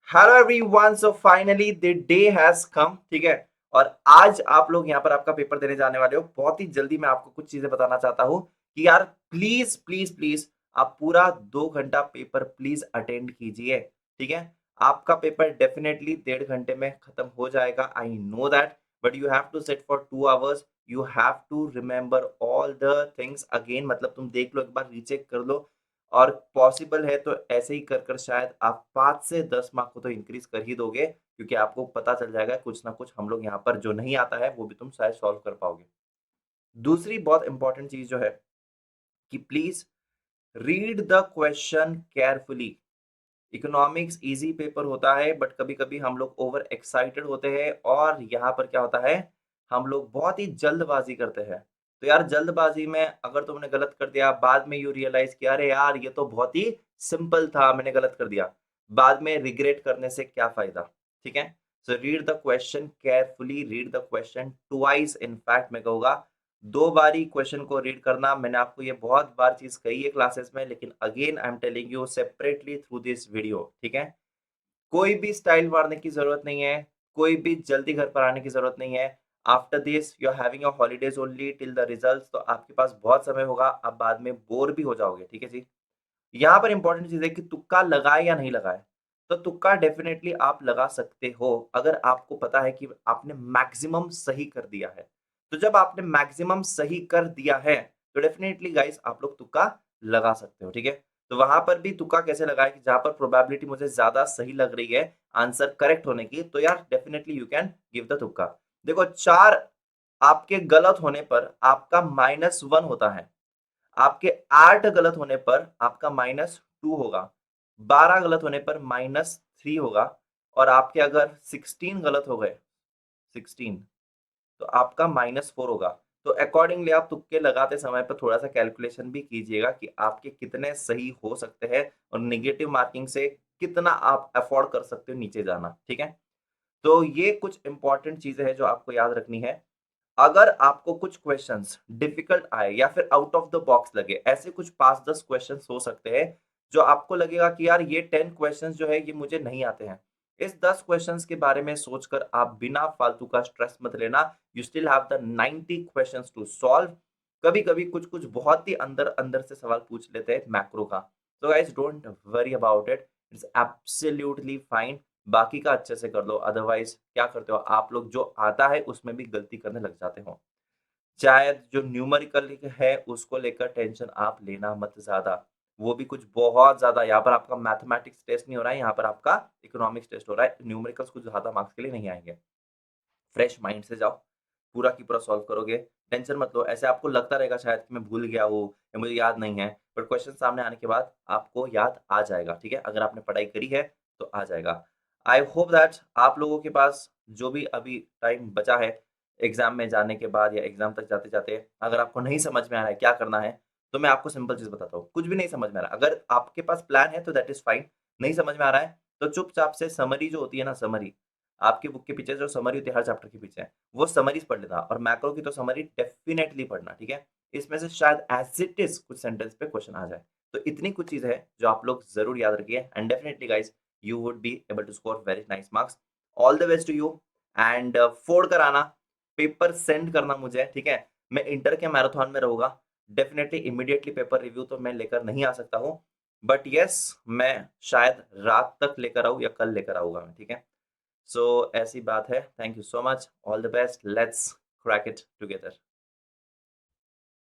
Hello everyone, so finally the day has come. ठीक है। और आज आप लोग यहाँ पर आपका पेपर देने जाने वाले हो। बहुत ही जल्दी मैं आपको कुछ चीजें बताना चाहता हूँ कि यार प्लीज प्लीज प्लीज आप पूरा 2 घंटा पेपर प्लीज अटेंड कीजिए। ठीक है। आपका पेपर डेफिनेटली 1.5 घंटे में खत्म हो जाएगा, I know that, but you have to set for 2 hours. You have to remember all the things again, मतलब तुम देख लो, एक बार रीचेक कर लो। और पॉसिबल है तो ऐसे ही कर कर शायद आप 5 से 10 मार्क को तो इंक्रीज कर ही दोगे, क्योंकि आपको पता चल जाएगा कुछ ना कुछ हम लोग यहाँ पर जो नहीं आता है वो भी तुम शायद सॉल्व कर पाओगे। दूसरी बहुत इंपॉर्टेंट चीज जो है कि please read the question carefully. Economics easy paper होता है, बट कभी कभी हम लोग ओवर एक्साइटेड होते हैं और यहाँ पर क्या होता है, हम लोग बहुत ही जल्दबाजी करते हैं। तो यार जल्दबाजी में अगर तुमने गलत कर दिया, बाद में यू रियलाइज किया अरे यार ये तो बहुत ही सिंपल था, मैंने गलत कर दिया, बाद में रिग्रेट करने से क्या फायदा। ठीक है। So read the question carefully, read the question twice, in fact मैं कहूंगा 2 बारी क्वेश्चन को रीड करना। मैंने आपको ये बहुत बार चीज कही है क्लासेस में, लेकिन again I am telling you separately through this video. ठीक है। कोई भी स्टाइल मारने की जरूरत नहीं है, कोई भी जल्दी घर पर आने की जरूरत नहीं है। After this you are having your holidays only till the results, तो आपके पास बहुत समय होगा, आप बाद में बोर भी हो जाओगे। ठीक है जी। यहाँ पर इंपॉर्टेंट चीज है कि तुक्का लगाए या नहीं लगाए। तो तुक्का डेफिनेटली आप लगा सकते हो अगर आपको पता है कि आपने मैक्सिमम सही कर दिया है। तो जब आपने मैक्सिमम सही कर दिया है तो डेफिनेटली गाइस आप लोग तुक्का लगा सकते हो। ठीक है। तो वहां पर भी तुक्का कैसे लगाए कि जहां पर प्रोबेबिलिटी मुझे ज्यादा सही लग रही है आंसर करेक्ट होने की, तो यार definitely you can give the तुक्का। देखो, 4 आपके गलत होने पर आपका -1 होता है। आपके 8 गलत होने पर आपका -2 होगा। 12 गलत होने पर -3 होगा। और आपके अगर 16 गलत हो गए, 16, तो आपका -4 होगा। तो अकॉर्डिंगली आप तुक्के लगाते समय पर थोड़ा सा कैलकुलेशन भी कीजिएगा कि आपके कितने सही हो सकते हैं और नेगेटिव मार्किंग से कितना आप अफोर्ड कर सकते हो नीचे जाना। ठीक है। तो ये कुछ इंपॉर्टेंट चीजें हैं जो आपको याद रखनी है। अगर आपको कुछ क्वेश्चंस डिफिकल्ट आए या फिर आउट ऑफ द बॉक्स लगे, ऐसे कुछ 5-10 क्वेश्चंस हो सकते हैं जो आपको लगेगा कि यार ये 10 क्वेश्चंस जो है ये मुझे नहीं आते हैं। इस 10 क्वेश्चंस के बारे में सोचकर आप बिना फालतू का स्ट्रेस मत लेना। You still have the 90 questions to solve. कभी कभी कुछ कुछ बहुत ही अंदर अंदर से सवाल पूछ लेते हैं मैक्रो का। तो guys don't worry about it, it's absolutely fine. बाकी का अच्छे से कर लो, अदरवाइज क्या करते हो आप लोग, जो आता है उसमें भी गलती करने लग जाते हो। शायद जो न्यूमेरिकल है उसको लेकर टेंशन आप लेना मत ज्यादा। वो भी कुछ बहुत ज्यादा, यहाँ पर आपका मैथमेटिक्स टेस्ट नहीं हो रहा है, यहाँ पर आपका इकोनॉमिक्स टेस्ट हो रहा है। न्यूमेरिकल्स कुछ ज्यादा मार्क्स के लिए नहीं आएंगे। फ्रेश माइंड से जाओ, पूरा की पूरा सॉल्व करोगे। टेंशन मत लो। ऐसे आपको लगता रहेगा शायद कि मैं भूल गया हूँ या मुझे याद नहीं है, बट क्वेश्चन सामने आने के बाद आपको याद आ जाएगा। ठीक है। अगर आपने पढ़ाई करी है तो आ जाएगा। आई होप दैट आप लोगों के पास जो भी अभी टाइम बचा है एग्जाम में जाने के बाद या एग्जाम तक जाते जाते, अगर आपको नहीं समझ में आ रहा है क्या करना है, तो मैं आपको सिंपल चीज बताता हूँ। कुछ भी नहीं समझ में आ रहा, अगर आपके पास प्लान है तो दैट इज फाइन। नहीं समझ में आ रहा है तो चुपचाप से समरी जो होती है ना, समरी, आपकी बुक के पीछे जो समरी होती है हर चैप्टर के पीछे, वो समरीज पढ़ लेना। और मैक्रो की तो समरी डेफिनेटली पढ़ना। ठीक है। इसमें से शायद एज इट इज कुछ सेंटेंस पे क्वेश्चन आ जाए। तो इतनी कुछ चीजें हैं जो आप लोग जरूर याद रखिए, and definitely guys you would be able to score very nice marks. All the best to you. And फोड़ कर आना, पेपर सेंड करना मुझे। ठीक है। मैं इंटर के मैराथन में रहूंगा। डेफिनेटली इमीडिएटली पेपर रिव्यू तो मैं लेकर नहीं आ सकता हूँ, बट यस मैं शायद रात तक लेकर आऊँ या कल लेकर आऊंगा मैं। ठीक है। सो ऐसी बात है। Thank you so much, all the best, let's crack it together.